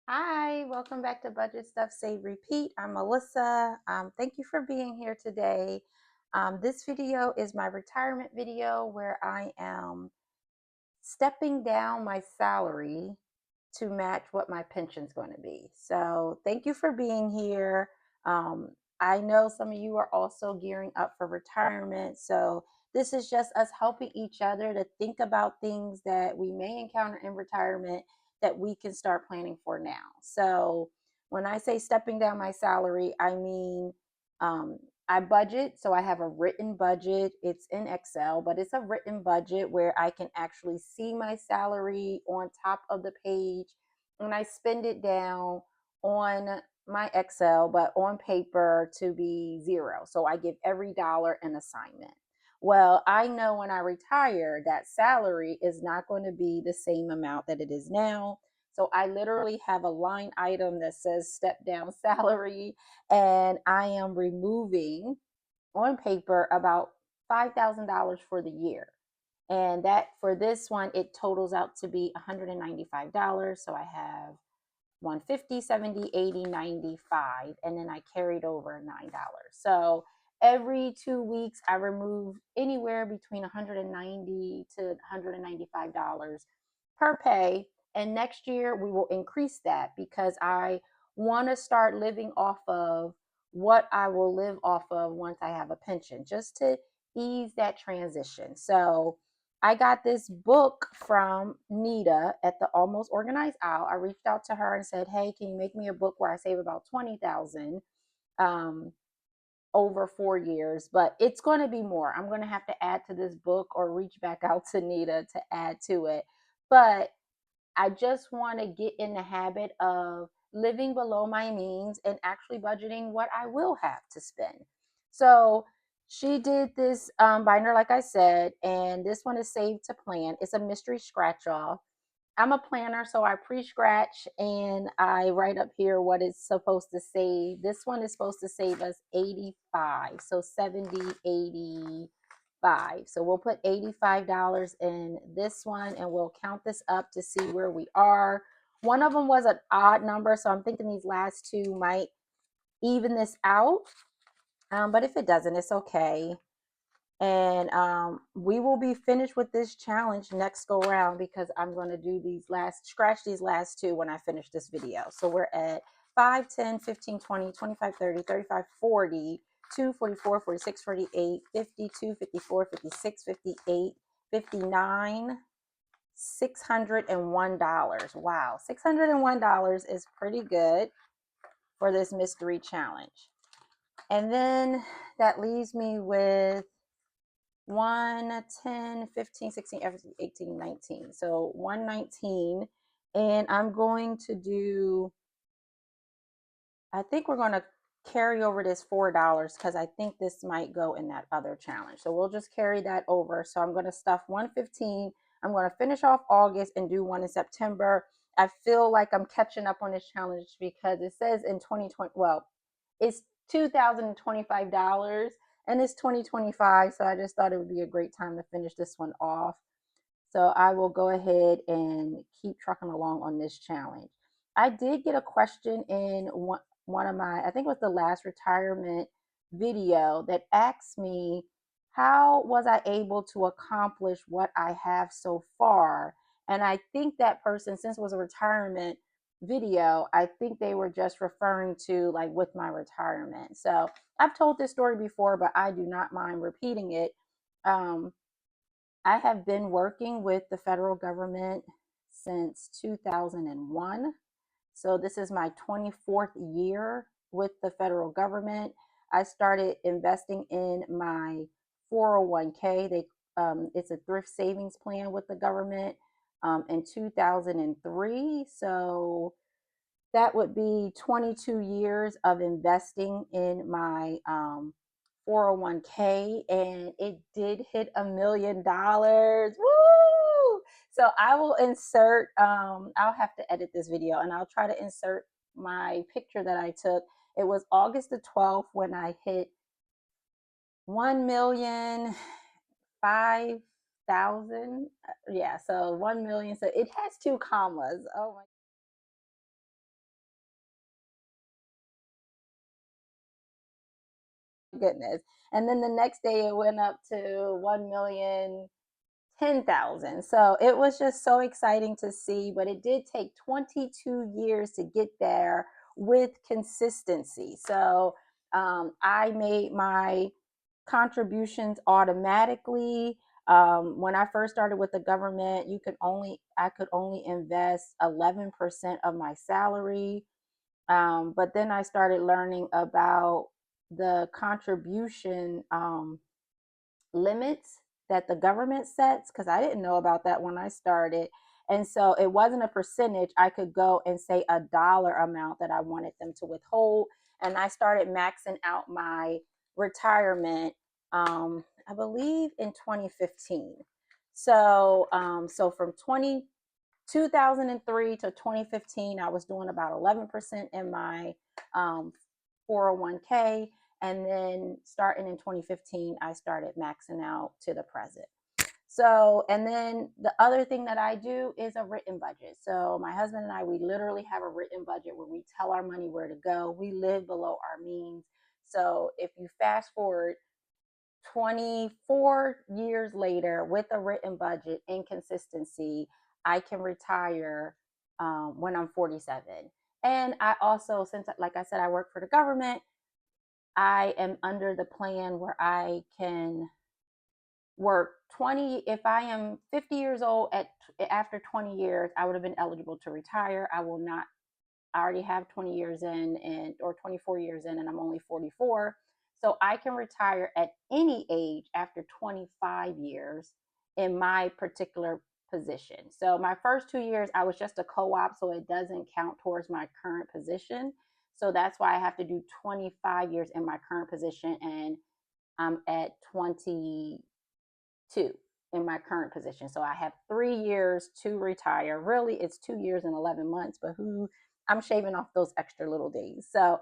Hi, welcome back to Budget Stuff Save Repeat. I'm Melissa. Thank you for being here today. This video is my retirement video where I am stepping down my salary to match what my pension's going to be. So, thank you for being here. Um, I know some of you are also gearing up for retirement. So, this is just us helping each other to think about things that we may encounter in retirement that we can start planning for now. So, when I say stepping down my salary, I mean um, I budget, so I have a written budget. It's in Excel, but it's a written budget where I can actually see my salary on top of the page, and I spend it down on my Excel, but on paper to be zero. So I give every dollar an assignment. Well, I know when I retire, that salary is not going to be the same amount that it is now. So I literally have a line item that says step down salary, and I am removing on paper about $5,000 for the year. And that for this one, it totals out to be $195. So I have 150, 70, 80, 95, and then I carried over $9. So every 2 weeks, I remove anywhere between 190 to $195 per pay. And next year, we will increase that because I want to start living off of what I will live off of once I have a pension, just to ease that transition. So I got this book from Nita at the Almost Organized Owl. I reached out to her and said, "Hey, can you make me a book where I save about 20,000 um, over 4 years?" But it's going to be more. I'm going to have to add to this book or reach back out to Nita to add to it. But I just want to get in the habit of living below my means and actually budgeting what I will have to spend. So she did this binder, like I said, and this one is Save to Plan. It's a mystery scratch off. I'm a planner, so I pre-scratch and I write up here what it's supposed to save. This one is supposed to save us 85, so 70, 85. So we'll put $85 in this one and we'll count this up to see where we are. One of them was an odd number, so I'm thinking these last two might even this out. But if it doesn't, it's okay. And we will be finished with this challenge next go round because I'm going to do scratch these last two when I finish this video. So we're at 5, 10, 15, 20, 25, 30, 35, 40, 2, 44, 46, 48, 52, 54, 56, 58, 59, $601. Wow, $601 is pretty good for this mystery challenge. And then that leaves me with 1, 10, 15, 16, 18, 19. So 119. And I'm going to do, I think we're going to carry over this $4 because I think this might go in that other challenge. So we'll just carry that over. So I'm going to stuff 115. I'm going to finish off August and do one in September. I feel like I'm catching up on this challenge because it says in 2020, well, it's $2,025 and it's 2025. So I just thought it would be a great time to finish this one off. So I will go ahead and keep trucking along on this challenge. I did get a question in one of my, I think it was the last retirement video, that asked me, how was I able to accomplish what I have so far? And I think that person, since it was a retirement video, I think they were just referring to like with my retirement. So I've told this story before, but I do not mind repeating it. Um, I have been working with the federal government since 2001. So this is my 24th year with the federal government. I started investing in my 401k. It's a thrift savings plan with the government in 2003. So that would be 22 years of investing in my 401k, and it did hit $1 million. Woo! So I will insert, I'll have to edit this video and I'll try to insert my picture that I took. It was August the 12th when I hit 1,005,000. Yeah, so 1 million. So it has two commas. Oh my goodness. And then the next day it went up to 1,010,000. So it was just so exciting to see, but it did take 22 years to get there with consistency. So I made my contributions automatically. When I first started with the government, I could only invest 11% of my salary. But then I started learning about the contribution limits that the government sets, because I didn't know about that when I started. And so it wasn't a percentage. I could go and say a dollar amount that I wanted them to withhold. And I started maxing out my retirement, I believe in 2015. So from 2003 to 2015, I was doing about 11% in my um, 401k. And then starting in 2015, I started maxing out to the present. So, and then the other thing that I do is a written budget. So, my husband and I, we literally have a written budget where we tell our money where to go. We live below our means. So, if you fast forward 24 years later with a written budget and consistency, I can retire when I'm 47. And I also, since, like I said, I work for the government, I am under the plan where I can work 20. If I am 50 years old after 20 years, I would have been eligible to retire. I will not. I already have 20 years in, and or 24 years in, and I'm only 44. So I can retire at any age after 25 years in my particular position. So my first 2 years, I was just a co-op, so it doesn't count towards my current position. So that's why I have to do 25 years in my current position, and I'm at 22 in my current position. So I have 3 years to retire. Really, it's 2 years and 11 months, but I'm shaving off those extra little days. So,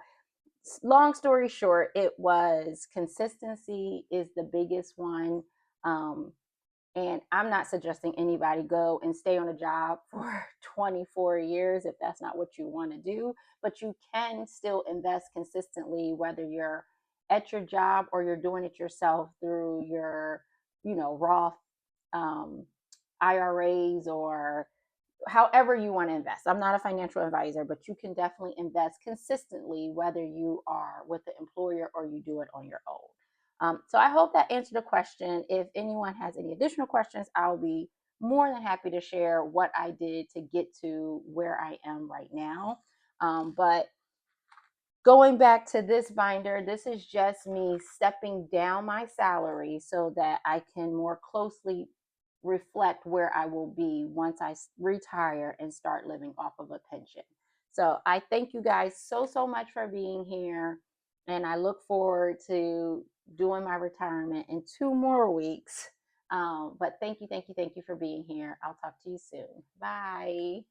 long story short, it was consistency is the biggest one. Um, and I'm not suggesting anybody go and stay on a job for 24 years if that's not what you want to do. But you can still invest consistently, whether you're at your job or you're doing it yourself through your, Roth um, IRAs or however you want to invest. I'm not a financial advisor, but you can definitely invest consistently, whether you are with the employer or you do it on your own. So I hope that answered the question. If anyone has any additional questions, I'll be more than happy to share what I did to get to where I am right now. But going back to this binder, this is just me stepping down my salary so that I can more closely reflect where I will be once I retire and start living off of a pension. So I thank you guys so much for being here. And I look forward to doing my retirement in 2 more weeks. But thank you for being here. I'll talk to you soon. Bye.